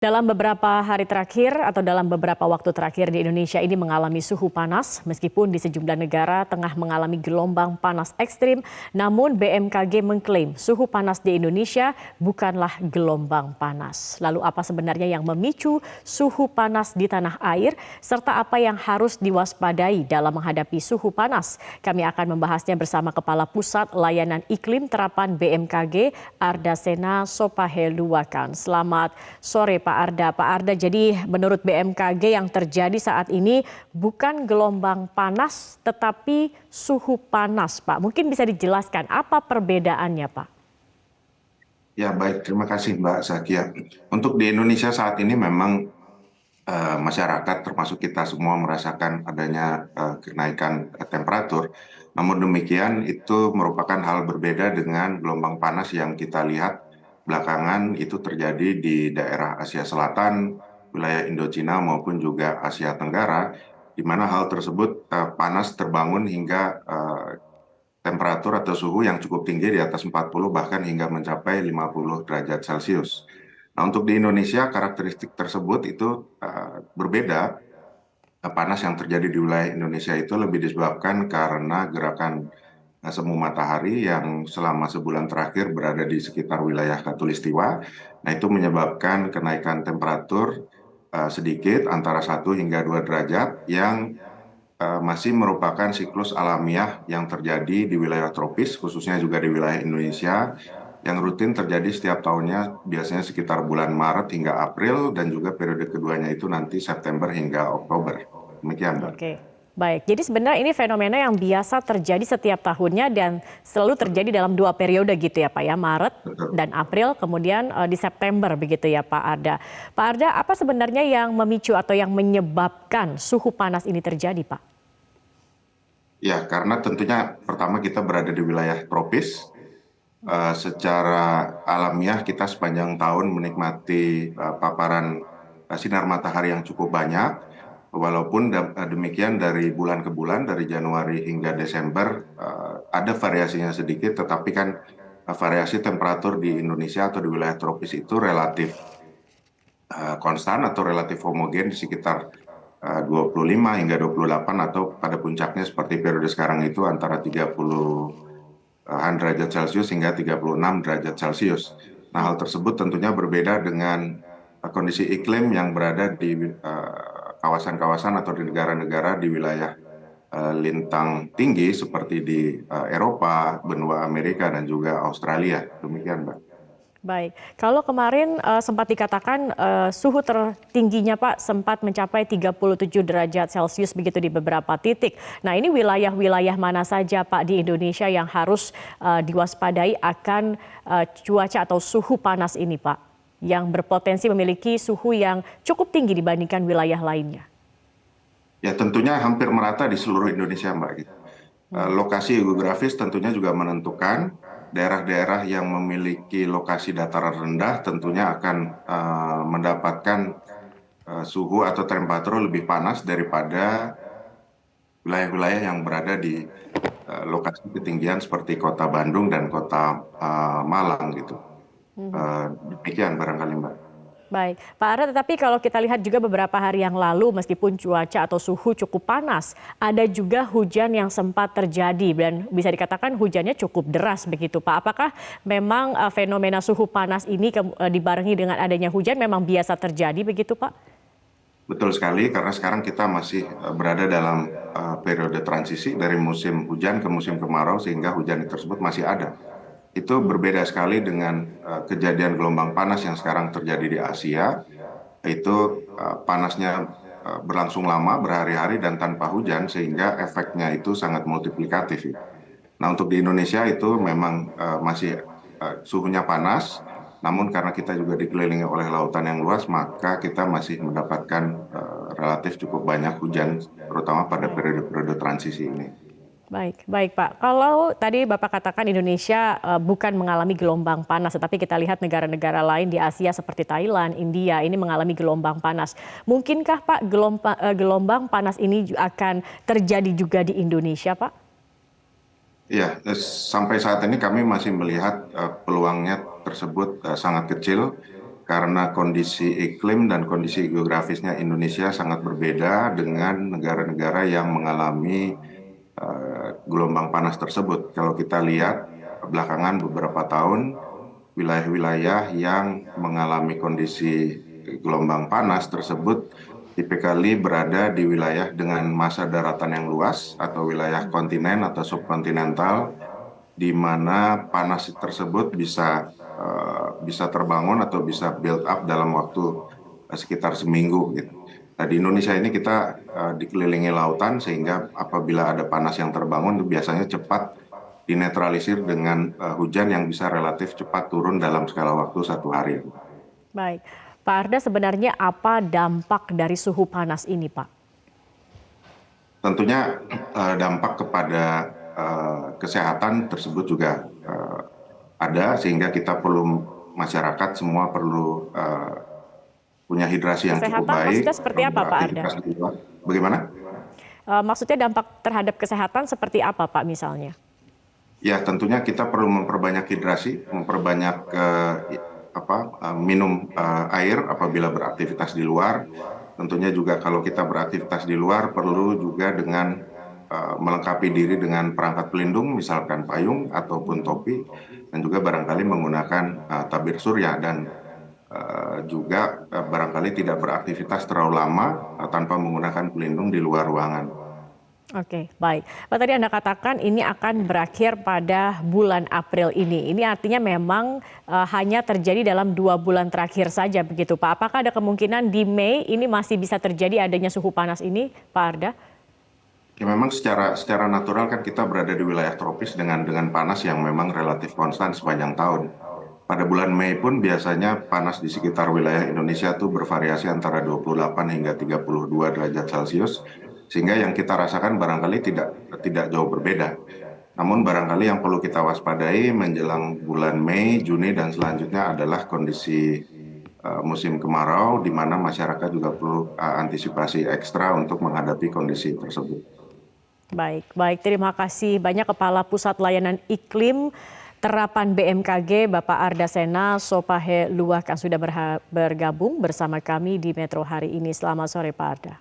Dalam beberapa hari terakhir atau dalam beberapa waktu terakhir di Indonesia ini mengalami suhu panas meskipun di sejumlah negara tengah mengalami gelombang panas ekstrim, namun BMKG mengklaim suhu panas di Indonesia bukanlah gelombang panas. Lalu apa sebenarnya yang memicu suhu panas di tanah air serta apa yang harus diwaspadai dalam menghadapi suhu panas? Kami akan membahasnya bersama Kepala Pusat Layanan Iklim Terapan BMKG Ardasena Sopaheluwakan. Selamat sore Pak Arda. Pak Arda, jadi menurut BMKG yang terjadi saat ini bukan gelombang panas tetapi suhu panas, Pak. Mungkin bisa dijelaskan apa perbedaannya, Pak? Ya, baik. Terima kasih, Mbak Zakia. Untuk di Indonesia saat ini memang masyarakat termasuk kita semua merasakan adanya kenaikan temperatur. Namun demikian itu merupakan hal berbeda dengan gelombang panas yang kita lihat belakangan itu terjadi di daerah Asia Selatan, wilayah Indochina maupun juga Asia Tenggara, di mana hal tersebut panas terbangun hingga temperatur atau suhu yang cukup tinggi di atas 40 bahkan hingga mencapai 50 derajat Celcius. Nah, untuk di Indonesia karakteristik tersebut itu berbeda. Panas yang terjadi di wilayah Indonesia itu lebih disebabkan karena gerakan semu matahari yang selama sebulan terakhir berada di sekitar wilayah Khatulistiwa. Nah, itu menyebabkan kenaikan temperatur sedikit antara 1 hingga 2 derajat yang masih merupakan siklus alamiah yang terjadi di wilayah tropis, khususnya juga di wilayah Indonesia, yang rutin terjadi setiap tahunnya, biasanya sekitar bulan Maret hingga April, dan juga periode keduanya itu nanti September hingga Oktober. Demikian, Mbak. Oke, baik. Jadi sebenarnya ini fenomena yang biasa terjadi setiap tahunnya dan selalu terjadi dalam 2 periode gitu ya Pak ya, Maret Betul. dan April, kemudian di September begitu ya Pak Arda. Pak Arda, apa sebenarnya yang memicu atau yang menyebabkan suhu panas ini terjadi, Pak? Ya, karena tentunya pertama kita berada di wilayah tropis. Secara alamiah kita sepanjang tahun menikmati paparan sinar matahari yang cukup banyak. Walaupun demikian dari bulan ke bulan, dari Januari hingga Desember, ada variasinya sedikit, tetapi kan variasi temperatur di Indonesia atau di wilayah tropis itu relatif konstan atau relatif homogen di sekitar 25 hingga 28 atau pada puncaknya seperti periode sekarang itu antara 30 derajat Celcius hingga 36 derajat Celcius. Nah, hal tersebut tentunya berbeda dengan kondisi iklim yang berada di kawasan-kawasan atau di negara-negara di wilayah lintang tinggi seperti di Eropa, benua Amerika, dan juga Australia. Demikian, Mbak. Baik, kalau kemarin sempat dikatakan suhu tertingginya Pak sempat mencapai 37 derajat Celcius begitu di beberapa titik. Nah, ini wilayah-wilayah mana saja Pak di Indonesia yang harus diwaspadai akan cuaca atau suhu panas ini Pak, yang berpotensi memiliki suhu yang cukup tinggi dibandingkan wilayah lainnya? Ya, tentunya hampir merata di seluruh Indonesia, Mbak. Lokasi geografis tentunya juga menentukan. Daerah-daerah yang memiliki lokasi dataran rendah tentunya akan mendapatkan suhu atau temperatur lebih panas daripada wilayah-wilayah yang berada di lokasi ketinggian seperti kota Bandung dan kota Malang gitu. Demikian barangkali, Mbak. Baik, Pak Ara, tetapi kalau kita lihat juga beberapa hari yang lalu meskipun cuaca atau suhu cukup panas, ada juga hujan yang sempat terjadi dan bisa dikatakan hujannya cukup deras begitu Pak. Apakah memang fenomena suhu panas ini dibarengi dengan adanya hujan memang biasa terjadi begitu Pak? Betul sekali, karena sekarang kita masih berada dalam periode transisi dari musim hujan ke musim kemarau, sehingga hujan tersebut masih ada. Itu berbeda sekali dengan kejadian gelombang panas yang sekarang terjadi di Asia. Itu panasnya berlangsung lama, berhari-hari dan tanpa hujan, sehingga efeknya itu sangat multiplikatif. Nah, untuk di Indonesia itu memang masih suhunya panas, namun karena kita juga dikelilingi oleh lautan yang luas, maka kita masih mendapatkan relatif cukup banyak hujan, terutama pada Baik. periode-periode transisi ini. Baik, baik Pak. Kalau tadi Bapak katakan Indonesia bukan mengalami gelombang panas, tetapi kita lihat negara-negara lain di Asia seperti Thailand, India ini mengalami gelombang panas. Mungkinkah Pak gelombang panas ini akan terjadi juga di Indonesia, Pak? Ya, sampai saat ini kami masih melihat peluangnya tersebut sangat kecil karena kondisi iklim dan kondisi geografisnya Indonesia sangat berbeda dengan negara-negara yang mengalami gelombang panas tersebut. Kalau kita lihat belakangan beberapa tahun, wilayah-wilayah yang mengalami kondisi gelombang panas tersebut tipikali berada di wilayah dengan massa daratan yang luas atau wilayah kontinen atau subkontinental, di mana panas tersebut bisa terbangun atau bisa build up dalam waktu sekitar seminggu gitu. Nah, di Indonesia ini kita dikelilingi lautan sehingga apabila ada panas yang terbangun itu biasanya cepat dinetralisir dengan hujan yang bisa relatif cepat turun dalam skala waktu 1 hari. Baik, Pak Arda, sebenarnya apa dampak dari suhu panas ini, Pak? Tentunya dampak kepada kesehatan tersebut juga ada, sehingga kita perlu, masyarakat semua perlu punya hidrasi yang cukup Kesehatan baik. maksudnya seperti apa, Pak Arda? Bagaimana? Maksudnya dampak terhadap kesehatan seperti apa, Pak, misalnya? Ya, tentunya kita perlu memperbanyak hidrasi, memperbanyak minum air apabila beraktivitas di luar. Tentunya juga kalau kita beraktivitas di luar perlu juga dengan melengkapi diri dengan perangkat pelindung, misalkan payung ataupun topi, dan juga barangkali menggunakan tabir surya, dan juga barangkali tidak beraktivitas terlalu lama tanpa menggunakan pelindung di luar ruangan. Oke, baik. Pak, tadi Anda katakan ini akan berakhir pada bulan April ini. Ini artinya memang hanya terjadi dalam 2 bulan terakhir saja begitu, Pak. Apakah ada kemungkinan di Mei ini masih bisa terjadi adanya suhu panas ini, Pak Arda? Ya, memang secara natural kan kita berada di wilayah tropis dengan panas yang memang relatif konstan sepanjang tahun. Pada bulan Mei pun biasanya panas di sekitar wilayah Indonesia itu bervariasi antara 28 hingga 32 derajat Celcius, sehingga yang kita rasakan barangkali tidak jauh berbeda. Namun barangkali yang perlu kita waspadai menjelang bulan Mei, Juni, dan selanjutnya adalah kondisi musim kemarau, di mana masyarakat juga perlu antisipasi ekstra untuk menghadapi kondisi tersebut. Baik, baik. Terima kasih banyak Kepala Pusat Layanan Iklim Terapan BMKG, Bapak Arda Sena Sopahe Luwak, yang sudah bergabung bersama kami di Metro hari ini. Selamat sore, Pak Arda.